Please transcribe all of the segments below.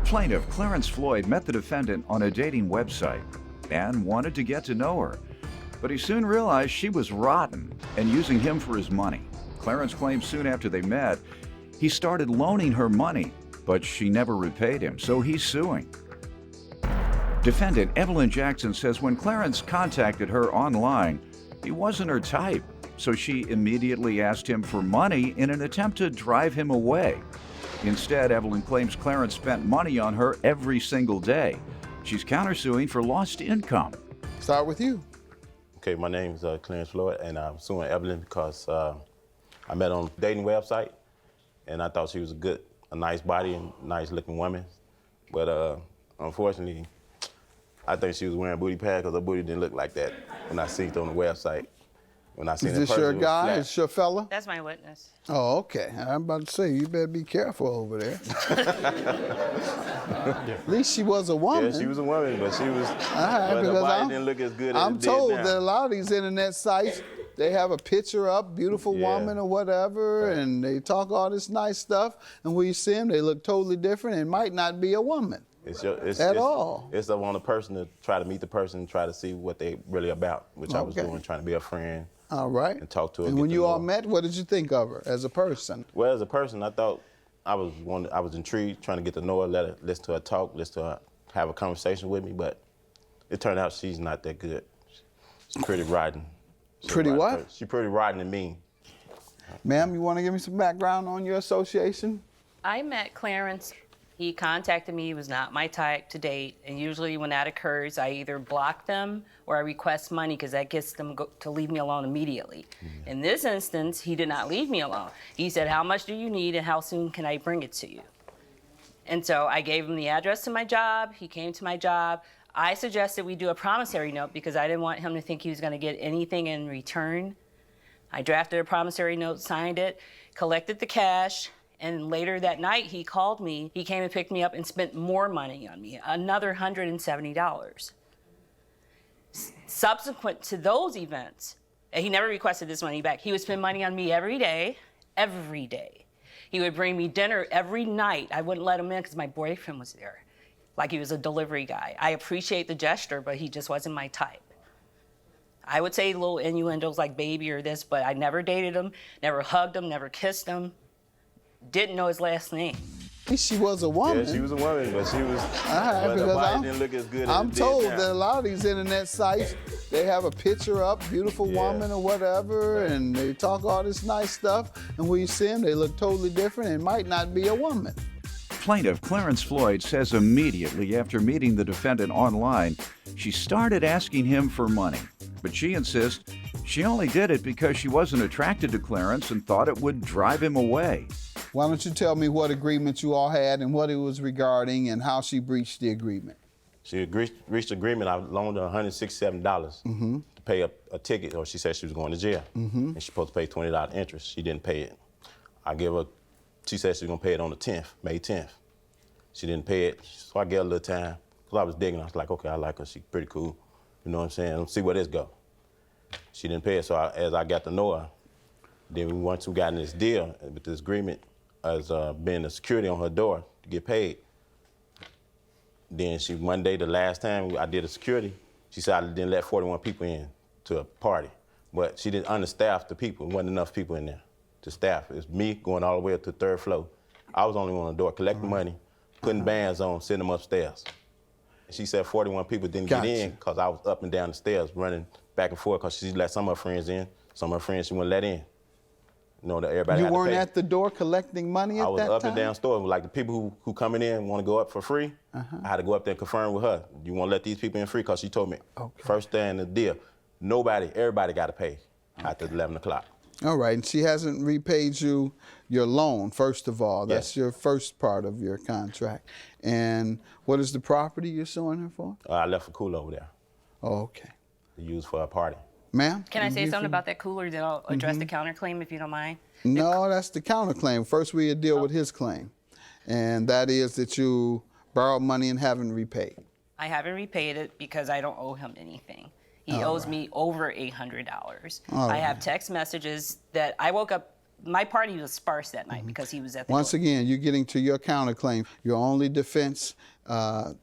Plaintiff Clarence Floyd met the defendant on a dating website and wanted to get to know her. But he soon realized she was rotten and using him for his money. Clarence claims soon after they met, he started loaning her money, but she never repaid him, so he's suing. Defendant Evelyn Jackson says when Clarence contacted her online, he wasn't her type, so she immediately asked him for money in an attempt to drive him away. Instead, Evelyn claims Clarence spent money on her every single day. She's countersuing for lost income. Start with you. Okay, my name's Clarence Floyd, and I'm suing Evelyn because I met on a dating website, and I thought she was a nice body and nice-looking woman. But unfortunately, I think she was wearing booty pads because her booty didn't look like that when I seen it on the website. When I seen Is this your guy? Is this your fella? That's my witness. Oh, okay. I'm about to say, you better be careful over there. At least she was a woman. Yeah, she was a woman, but she was, but her body didn't look as good as I'm it did told now. that a lot of these internet sites, they have a picture up, beautiful woman or whatever, and they talk all this nice stuff, and when you see them, they look totally different and might not be a woman. It's up on the person to try to meet the person and try to see what they really about, which I was doing, trying to be a friend. All right. And talk to her. And when you all met, what did you think of her as a person? Well, as a person, I thought I was intrigued, trying to get to know her, listen to her talk, listen to her have a conversation with me, but it turned out she's not that good. She's pretty rotten. Pretty what? She's pretty rotten and mean. Ma'am, you want to give me some background on your association? I met Clarence. He contacted me. He was not my type to date. And usually when that occurs, I either block them or I request money because that gets them to leave me alone immediately. Mm-hmm. In this instance, he did not leave me alone. He said, how much do you need and how soon can I bring it to you? And so I gave him the address to my job. He came to my job. I suggested we do a promissory note because I didn't want him to think he was going to get anything in return. I drafted a promissory note, signed it, collected the cash. And later that night, he called me. He came and picked me up and spent more money on me, another $170. Subsequent to those events, and he never requested this money back, he would spend money on me every day, every day. He would bring me dinner every night. I wouldn't let him in because my boyfriend was there, like he was a delivery guy. I appreciate the gesture, but he just wasn't my type. I would say little innuendos like baby or this, but I never dated him, never hugged him, never kissed him. Didn't know his last name. She was a woman. Yeah, she was a woman, but she was. But her body didn't look as good as it did I'm told now. that a lot of these internet sites, they have a picture up, beautiful woman or whatever, and they talk all this nice stuff, and when you see them, they look totally different and might not be a woman. Plaintiff Clarence Floyd says immediately after meeting the defendant online, she started asking him for money. But she insists she only did it because she wasn't attracted to Clarence and thought it would drive him away. Why don't you tell me what agreement you all had and what it was regarding and how she breached the agreement? She reached agreement. I loaned her $167 to pay a ticket, or she said she was going to jail. And she's supposed to pay $20 interest. She didn't pay it. She said she was going to pay it on the 10th, May 10th. She didn't pay it, so I gave her a little time. Because I was digging, I was like, okay, I like her, she's pretty cool. You know what I'm saying? Let's see where this go. She didn't pay it, so as I got to know her, then once we got in this deal, with this agreement, as being the security on her door to get paid. Then one day, the last time I did a security, she said I didn't let 41 people in to a party. But she didn't understaff the people. There wasn't enough people in there to staff. It's me going all the way up to the 3rd floor. I was only on the door collecting money, putting bands on, sending them upstairs. She said 41 people didn't get in because I was up and down the stairs running back and forth because she let some of her friends in, some of her friends she wouldn't let in. You know, that everybody had to pay. You weren't at the door collecting money at that time? I was up and down store. Like the people who coming in want to go up for free, I had to go up there and confirm with her. You want to let these people in free? Because she told me, first day in the deal, everybody got to pay after 11 o'clock. All right, and she hasn't repaid you your loan, first of all. That's your first part of your contract. And what is the property you're suing her for? I left a cooler over there. Oh, okay. To use for a party. Ma'am? Can I say something about that cooler? Then I'll address the counterclaim if you don't mind. No, that's the counterclaim. First, we deal with his claim. And that is that you borrowed money and haven't repaid. I haven't repaid it because I don't owe him anything. He owes me over $800. I have text messages that I woke up my party was sparse that night because he was at the Once door. again, you're getting to your counterclaim. Your only defense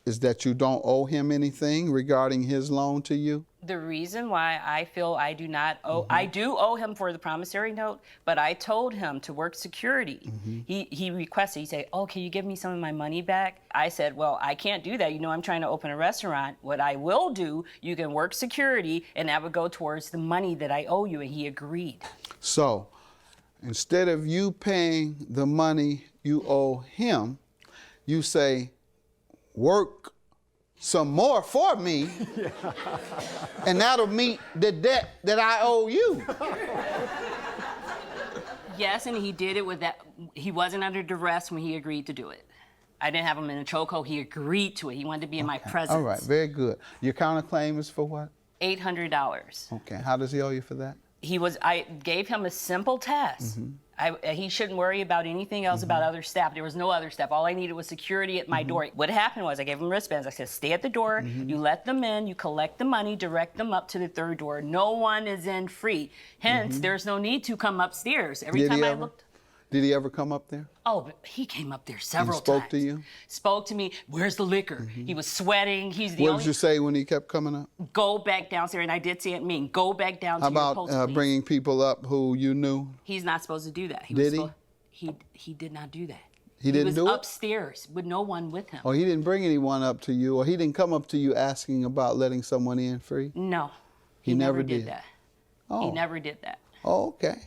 is that you don't owe him anything regarding his loan to you? The reason why I feel I do not owe, I do owe him for the promissory note, but I told him to work security. He requested, he said, oh, can you give me some of my money back? I said, well, I can't do that. You know, I'm trying to open a restaurant. What I will do, you can work security, and that would go towards the money that I owe you, and he agreed. So, instead of you paying the money you owe him, you say, work some more for me, and that'll meet the debt that I owe you. Yes, and he did it with that. He wasn't under duress when he agreed to do it. I didn't have him in a chokehold. He agreed to it. He wanted to be in my presence. All right, very good. Your counterclaim is for what? $800. Okay, how does he owe you for that? I gave him a simple task. He shouldn't worry about anything else about other staff. There was no other staff. All I needed was security at my door. What happened was I gave him wristbands. I said, stay at the door. You let them in. You collect the money, direct them up to the third door. No one is in free. Hence, there's no need to come upstairs. Every time I looked. Did he ever come up there? Oh, but he came up there several times. Spoke to you? Spoke to me. Where's the liquor? He was sweating. He's the What only. did you say when he kept coming up? Go back downstairs, and I did say it mean. Go back down to How your post, about please. bringing people up who you knew? He's not supposed to do that. Did he? He did not do that. He didn't was do it? upstairs with no one with him. Or he didn't bring anyone up to you, or he didn't come up to you asking about letting someone in free? No. He never did did. that. Oh. He never did that. Oh, okay.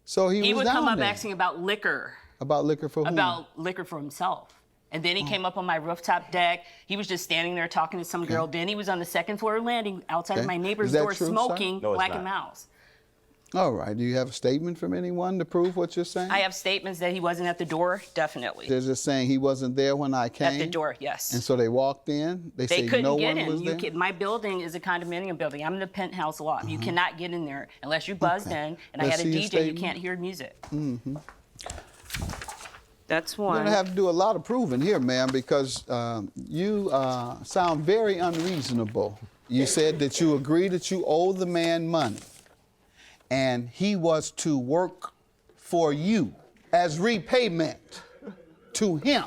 So he was would down come up there. asking about liquor. About liquor for whom? About liquor for himself. And then he came up on my rooftop deck. He was just standing there talking to some girl. Then he was on the second floor landing outside of Okay. my neighbor's Is that door true, sir? smoking No, it's Black not. and Mouse. All right. Do you have a statement from anyone to prove what you're saying? I have statements that he wasn't at the door, definitely. They're just saying he wasn't there when I came? At the door, yes. And so they walked in? They They say couldn't no get one was in. there? My building is a condominium building. I'm in the penthouse loft. You cannot get in there unless you buzzed Okay. in. And Let's I had see a your DJ. You statement. can't hear music. That's one. You're going to have to do a lot of proving here, ma'am, because you sound very unreasonable. You said that you agree that you owe the man money, and he was to work for you as repayment to him.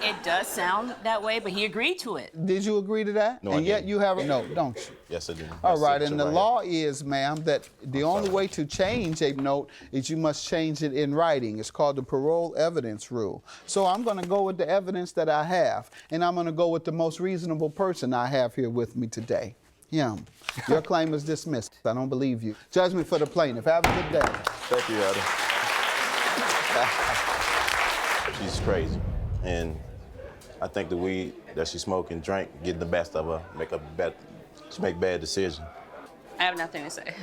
It does sound that way, but he agreed to it. Did you agree to that? No, I And yet didn't. you have a note, don't you? Yes, I did. All right, That's and the right. law is, ma'am, that the only way to change a note is you must change it in writing. It's called the parole evidence rule. So I'm going to go with the evidence that I have, and I'm going to go with the most reasonable person I have here with me today, him. Your claim is dismissed. I don't believe you. Judgment for the plaintiff. Have a good day. Thank you, Adam. She's crazy, and I think the weed that she smoked and drank, getting the best of her, she make bad decisions. I have nothing to say.